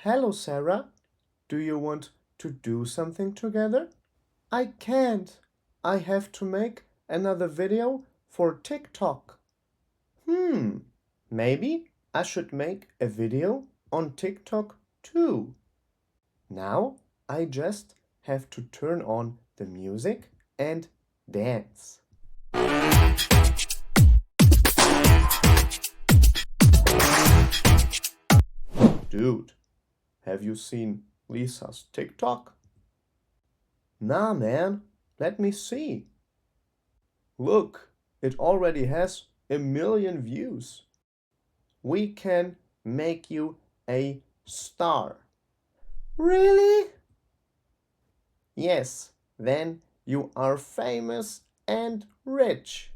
Hello, Sarah. Do you want to do something together? I can't. I have to make another video for TikTok. Hmm, maybe I should make a video on TikTok too. Now I just have to turn on the music and dance. Dude, have you seen Lisa's TikTok? Nah, man, let me see. Look, it already has 1 million views. We can make you a star. Really? Yes, then you are famous and rich.